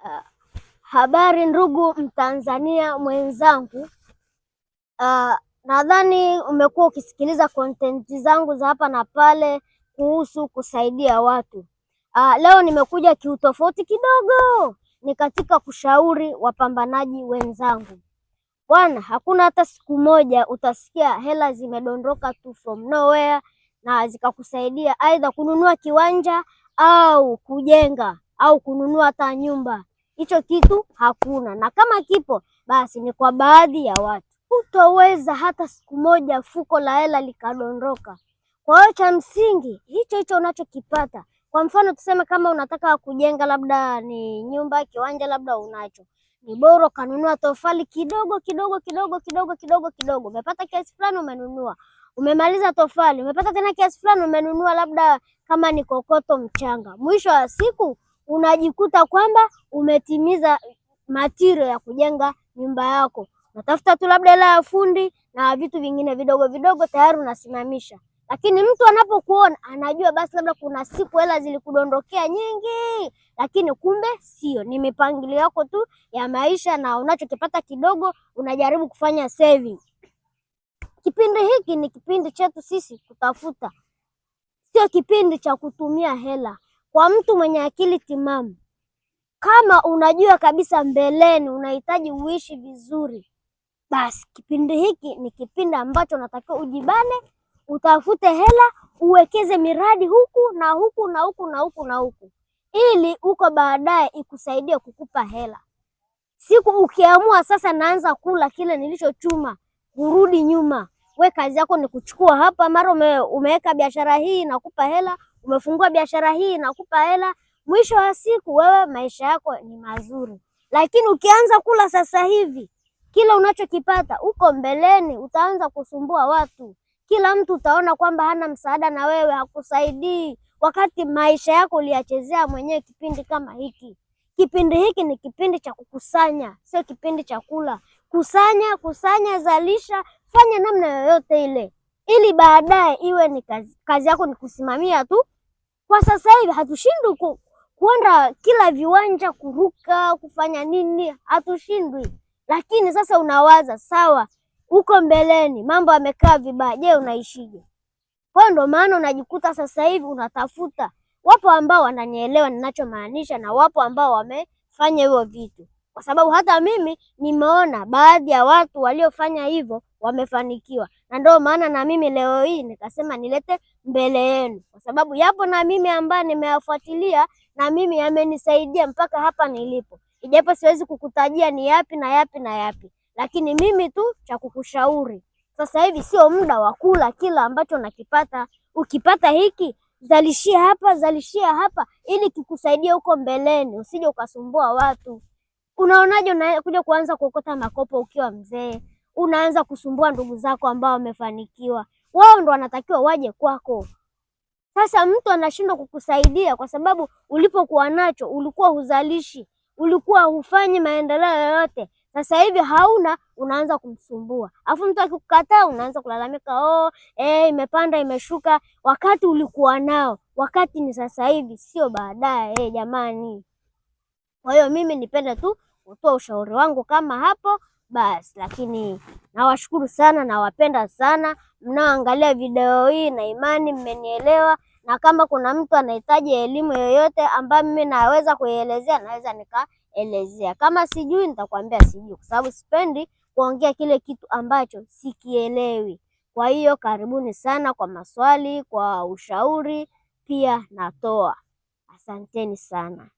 Uh, habari ndugu Mtanzania mwenzangu. Nadhani umekuwa ukisikiliza kontenti zangu za hapa na pale kuhusu kusaidia watu. Leo nimekuja kiutofauti kidogo, ni katika kushauri wapambanaji wenzangu. Bwana, hakuna hata siku moja utasikia hela zimedondoka tu from nowhere na zikakusaidia aidha kununua kiwanja au kujenga au kununua hata nyumba. Hicho kitu hakuna, na kama kipo basi ni kwa baadhi ya watu. Hutoweza hata siku moja fuko la hela likadondoka. Kwa hiyo cha msingi hicho unachokipata, kwa mfano tuseme kama unataka kujenga labda ni nyumba, kiwanja labda unacho, ni bora kanunua tofali kidogo kidogo kidogo kidogo kidogo kidogo. Umepata kiasi fulani umenunua, umemaliza tofali, umepata tena kiasi fulani umenunua, labda kama ni kokoto, mchanga. Mwisho wa siku unajikuta kwamba umetimiza material ya kujenga nyumba yako. Natafuta tu labda hela ya fundi na vitu vingine vidogo vidogo, tayari unasimamisha. Lakini mtu anapokuona anajua basi labda kuna siku hela zilikudondokea nyingi, lakini kumbe sio, ni mipangilio yako tu ya maisha, na unachokipata kidogo unajaribu kufanya saving. Kipindi hiki ni kipindi chetu sisi kutafuta, sio kipindi cha kutumia hela. Kwa mtu mwenye akili timamu, kama unajua kabisa mbeleni unahitaji uishi vizuri, basi kipindi hiki ni kipindi ambacho unatakiwa ujibane, utafute hela, uwekeze miradi huku na huku na huku na huku na huku, ili uko baadaye ikusaidie kukupa hela. Siku ukiamua sasa naanza kula kile nilichochuma, kurudi nyuma, we kazi yako ni kuchukua hapa, mara umeweka biashara hii nakupa hela, umefungua biashara hii nakupa hela. Mwisho wa siku wewe maisha yako ni mazuri. Lakini ukianza kula sasa hivi, kila unachokipata uko mbeleni utaanza kusumbua watu. Kila mtu utaona kwamba hana msaada na wewe, hakusaidii, wakati maisha yako uliyachezea mwenyewe. Kipindi kama hiki, kipindi hiki ni kipindi cha kukusanya, sio kipindi cha kula. Kusanya, zalisha, fanya namna yoyote ile, ili baadaye iwe ni kazi yako ni kusimamia tu. Kwa sasa hivi hatushindwi kuenda kila viwanja, kuruka, kufanya nini, hatushindwi. Lakini sasa unawaza sawa, uko mbeleni mambo yamekaa vibaya, je, unaishije? Kwa ndo maana unajikuta sasa hivi unatafuta. Wapo ambao wananielewa ninachomaanisha na wapo ambao wamefanya hivyo vitu, kwa sababu hata mimi nimeona baadhi ya watu waliofanya hivyo wamefanikiwa, na ndio maana na mimi leo hii nikasema nilete mbele yenu, kwa sababu yapo na mimi ambaye nimeyafuatilia na mimi yamenisaidia mpaka hapa nilipo. Ijapo siwezi kukutajia ni yapi na yapi na yapi, lakini mimi tu cha kukushauri sasa hivi sio muda wa kula kila ambacho nakipata. Ukipata hiki zalishia hapa ili kikusaidia huko mbeleni, usije ukasumbua watu. Unaonaje unakuja kuanza kuokota makopo ukiwa mzee, unaanza kusumbua ndugu zako ambao wamefanikiwa? Wao ndo wanatakiwa waje kwako. Sasa mtu anashindwa kukusaidia kwa sababu ulipokuwa nacho ulikuwa huzalishi, ulikuwa hufanyi maendeleo yoyote. Sasa hivi hauna, unaanza kumsumbua. Afu mtu akikukataa unaanza kulalamika, imepanda imeshuka, wakati ulikuwa nao. Wakati ni sasa hivi, sio baadaye. Jamani. Kwa hiyo mimi nipende tu kutoa ushauri wangu kama hapo basi, lakini nawashukuru sana, nawapenda sana mnaoangalia video hii, na imani mmenielewa. Na kama kuna mtu anahitaji elimu yoyote ambayo mimi naweza kuielezea, naweza nikaelezea. Kama sijui nitakwambia sijui, kwa sababu sipendi kuongea kile kitu ambacho sikielewi. Kwa hiyo karibuni sana kwa maswali, kwa ushauri pia natoa. Asanteni sana.